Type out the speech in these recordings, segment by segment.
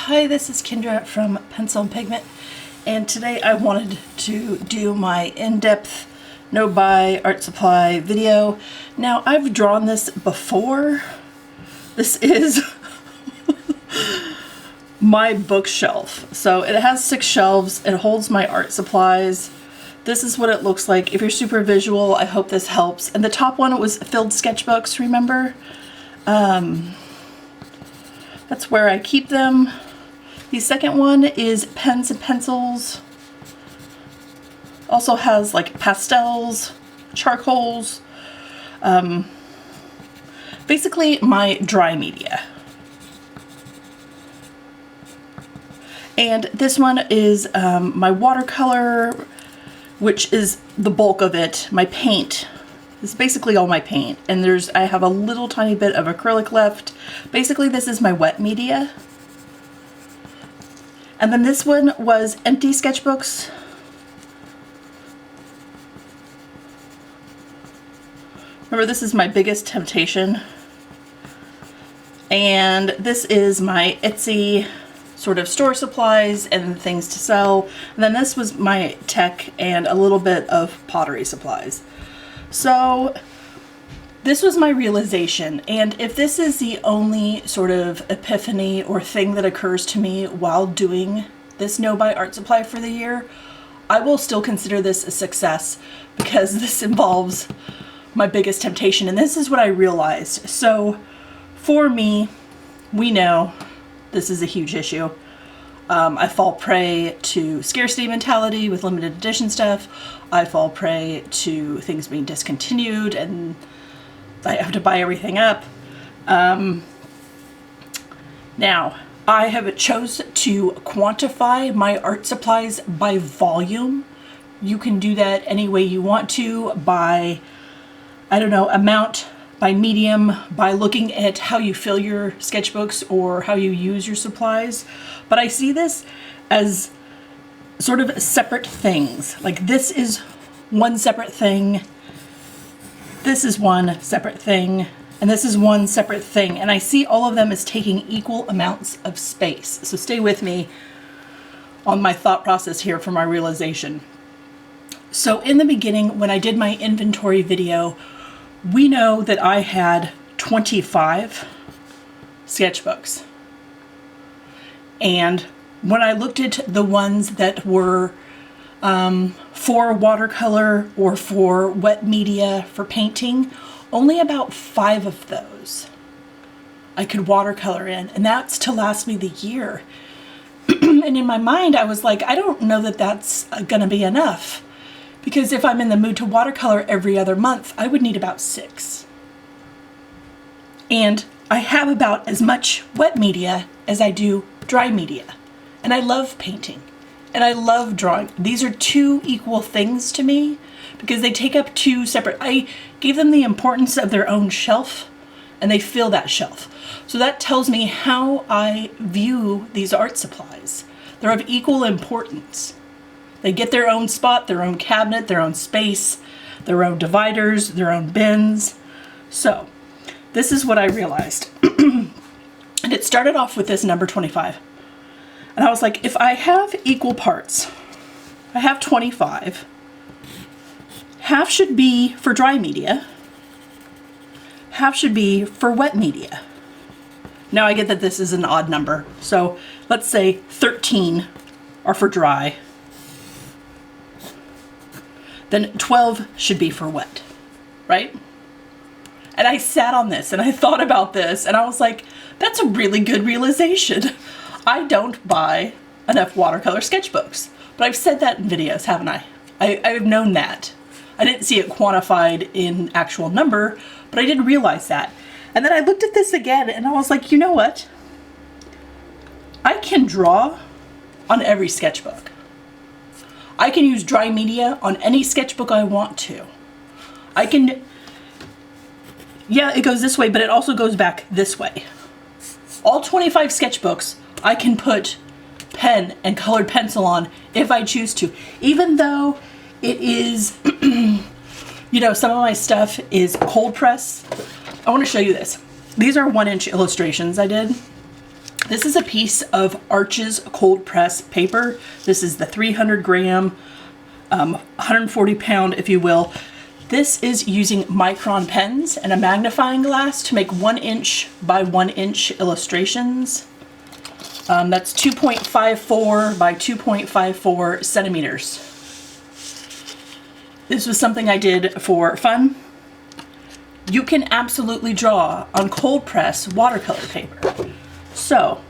Hi, this is Kendra from Pencil and Pigment, and today I wanted to do my in-depth no-buy art supply video. Now, I've drawn this before. This is my bookshelf. So it has 6 shelves. It holds my art supplies. This is what it looks like. If you're super visual, I hope this helps. And the top one was filled sketchbooks, remember? That's where I keep them. The second one is pens and pencils. Also has like pastels, charcoals, basically my dry media. And this one is my watercolor, which is the bulk of it. My paint. This is basically all my paint. And I have a little tiny bit of acrylic left. Basically, this is my wet media. And then this one was empty sketchbooks. Remember, this is my biggest temptation. And this is my Etsy sort of store supplies and things to sell. And then this was my tech and a little bit of pottery supplies. So this was my realization, and if this is the only sort of epiphany or thing that occurs to me while doing this no-buy art supply for the year, I will still consider this a success because this involves my biggest temptation, and this is what I realized. So for me, we know this is a huge issue. I fall prey to scarcity mentality with limited edition stuff. I fall prey to things being discontinued and I have to buy everything up. Now, I have chosen to quantify my art supplies by volume. You can do that any way you want to, by, I don't know, amount, by medium, by looking at how you fill your sketchbooks or how you use your supplies. But I see this as sort of separate things. Like this is one separate thing, this is one separate thing, and this is one separate thing. And I see all of them as taking equal amounts of space. So stay with me on my thought process here for my realization. So in the beginning, when I did my inventory video, we know that I had 25 sketchbooks. And when I looked at the ones that were for watercolor or for wet media for painting, only about 5 of those I could watercolor in, and that's to last me the year. And in my mind, I was like, I don't know that that's gonna be enough, because if I'm in the mood to watercolor every other month, I would need about 6. And I have about as much wet media as I do dry media. And I love painting. And I love drawing. These are 2 equal things to me because they take up 2 separate. I gave them the importance of their own shelf and they fill that shelf. So that tells me how I view these art supplies. They're of equal importance. They get their own spot, their own cabinet, their own space, their own dividers, their own bins. So this is what I realized. And it started off with this number 25. And I was like, if I have equal parts, I have 25, half should be for dry media, half should be for wet media. Now I get that this is an odd number. So let's say 13 are for dry. Then 12 should be for wet, right? And I sat on this and I thought about this and I was like, that's a really good realization. I don't buy enough watercolor sketchbooks, but I've said that in videos, haven't I? I've known that. I didn't see it quantified in actual number, but I did realize that. And then I looked at this again and I was like, you know what? I can draw on every sketchbook. I can use dry media on any sketchbook I want to. I can, yeah, it goes this way, but it also goes back this way. All 25 sketchbooks I can put pen and colored pencil on if I choose to. Even though it is, you know, some of my stuff is cold press. I want to show you this. These are 1-inch illustrations I did. This is a piece of Arches cold press paper. This is the 300 gram, 140 pound, if you will. This is using micron pens and a magnifying glass to make 1 inch by 1 inch illustrations. That's 2.54 by 2.54 centimeters. This was something I did for fun. You can absolutely draw on cold press watercolor paper. So,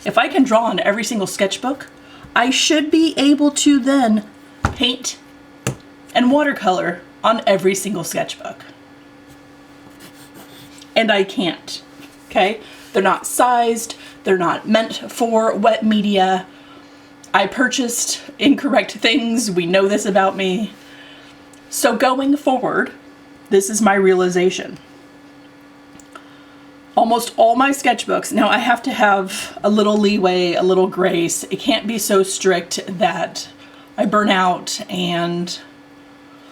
if I can draw on every single sketchbook, I should be able to then paint and watercolor on every single sketchbook. And I can't, okay? They're not sized, they're not meant for wet media. I purchased incorrect things, we know this about me. So going forward, this is my realization. Almost all my sketchbooks, now I have to have a little leeway, a little grace. It can't be so strict that I burn out and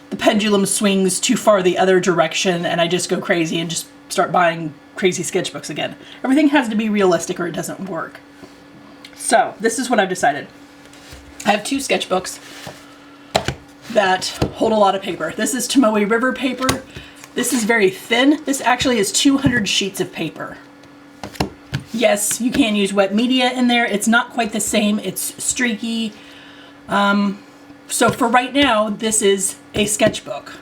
the pendulum swings too far the other direction and I just go crazy and just start buying crazy sketchbooks again. Everything has to be realistic or it doesn't work. So this is what I've decided. I have 2 sketchbooks that hold a lot of paper. This is Tomoe River paper. This is very thin. This actually is 200 sheets of paper. Yes, you can use wet media in there. It's not quite the same. It's streaky. So for right now, this is a sketchbook.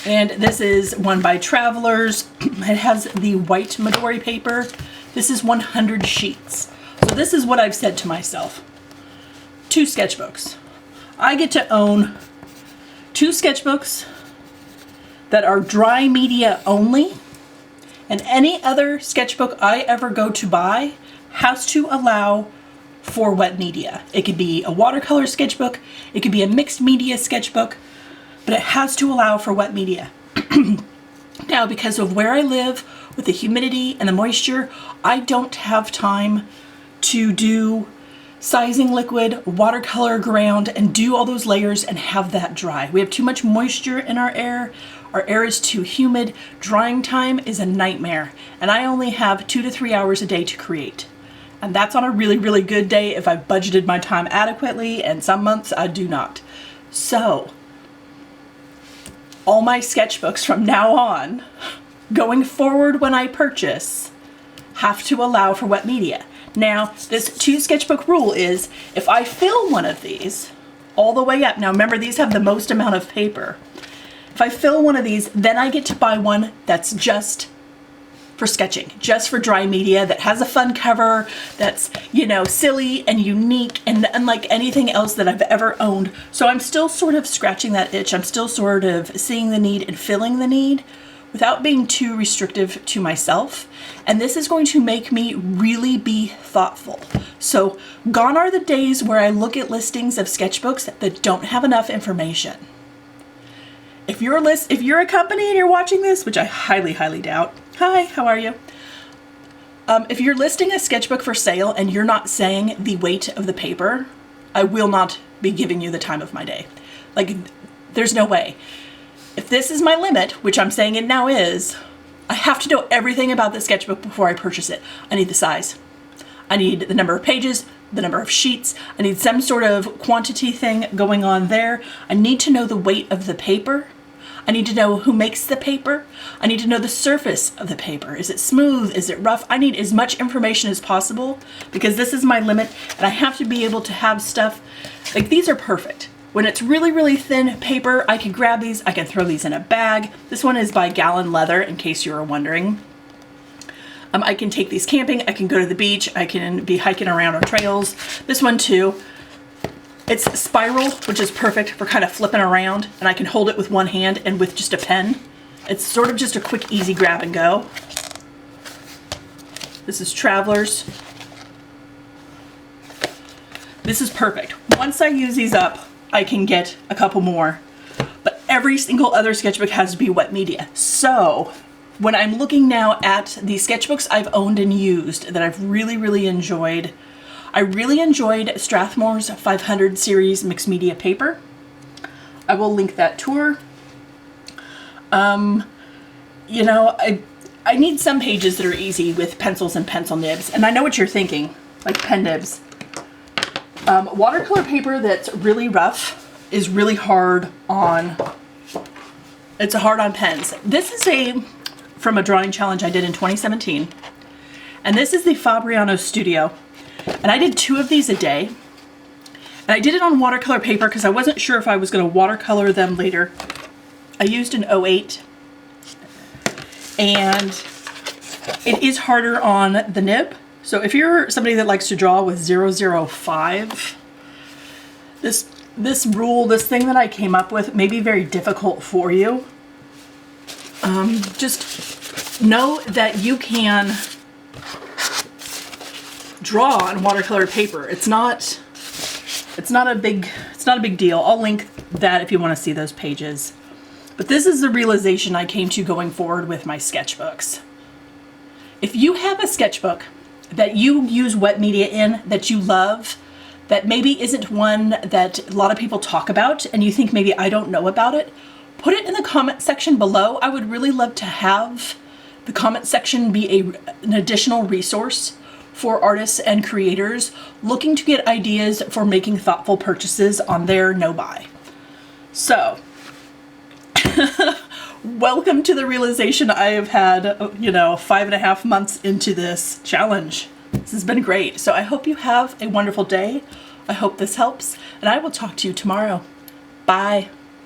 And this is one by Travelers. It has the white Midori paper. This is 100 sheets. So this is what I've said to myself. 2 sketchbooks. I get to own 2 sketchbooks that are dry media only, and any other sketchbook I ever go to buy has to allow for wet media. It could be a watercolor sketchbook, it could be a mixed media sketchbook, but it has to allow for wet media. Now, because of where I live with the humidity and the moisture, I don't have time to do sizing liquid, watercolor ground, and do all those layers and have that dry. We have too much moisture in our air. Our air is too humid. Drying time is a nightmare. And I only have 2 to 3 hours a day to create. And that's on a really, really good day if I've budgeted my time adequately, and some months I do not. So, all my sketchbooks from now on, going forward when I purchase, have to allow for wet media. Now, this 2 sketchbook rule is, if I fill one of these all the way up, now remember these have the most amount of paper. If I fill one of these, then I get to buy one that's just for sketching, just for dry media, that has a fun cover, that's, you know, silly and unique and unlike anything else that I've ever owned. So I'm still sort of scratching that itch. I'm still sort of seeing the need and filling the need without being too restrictive to myself. And this is going to make me really be thoughtful. So gone are the days where I look at listings of sketchbooks that don't have enough information. If you're a company and you're watching this, which I highly, highly doubt, hi, how are you? If you're listing a sketchbook for sale and you're not saying the weight of the paper, I will not be giving you the time of my day. Like, there's no way. If this is my limit, which I'm saying it now is, I have to know everything about the sketchbook before I purchase it. I need the size. I need the number of pages, the number of sheets. I need some sort of quantity thing going on there. I need to know the weight of the paper. I need to know who makes the paper. I need to know the surface of the paper. Is it smooth? Is it rough? I need as much information as possible because this is my limit, and I have to be able to have stuff, like these are perfect. When it's really, really thin paper, I can grab these, I can throw these in a bag. This one is by Gallon Leather, in case you were wondering. I can take these camping, I can go to the beach, I can be hiking around our trails. This one too, it's spiral, which is perfect for kind of flipping around, and I can hold it with one hand and with just a pen. It's sort of just a quick, easy grab and go. This is Travelers. This is perfect. Once I use these up, I can get a couple more, but every single other sketchbook has to be wet media. So when I'm looking now at the sketchbooks I've owned and used that I've really, really enjoyed, I really enjoyed Strathmore's 500 series mixed media paper. I will link that tour. You know, I need some pages that are easy with pencils and pencil nibs. And I know what you're thinking, like pen nibs. Watercolor paper that's really rough is really hard on, it's hard on pens. This is from a drawing challenge I did in 2017. And this is the Fabriano Studio. And I did 2 of these a day. And I did it on watercolor paper because I wasn't sure if I was going to watercolor them later. I used an 08. And it is harder on the nib. So if you're somebody that likes to draw with 005, this thing that I came up with may be very difficult for you. Just know that you can draw on watercolor paper. It's not a big deal. I'll link that if you want to see those pages. But this is the realization I came to going forward with my sketchbooks. If you have a sketchbook that you use wet media in that you love, that maybe isn't one that a lot of people talk about and you think maybe I don't know about it, put it in the comment section below. I would really love to have the comment section be an additional resource for artists and creators looking to get ideas for making thoughtful purchases on their no-buy. So, welcome to the realization I have had, 5.5 months into this challenge. This has been great. So I hope you have a wonderful day. I hope this helps, and I will talk to you tomorrow. Bye.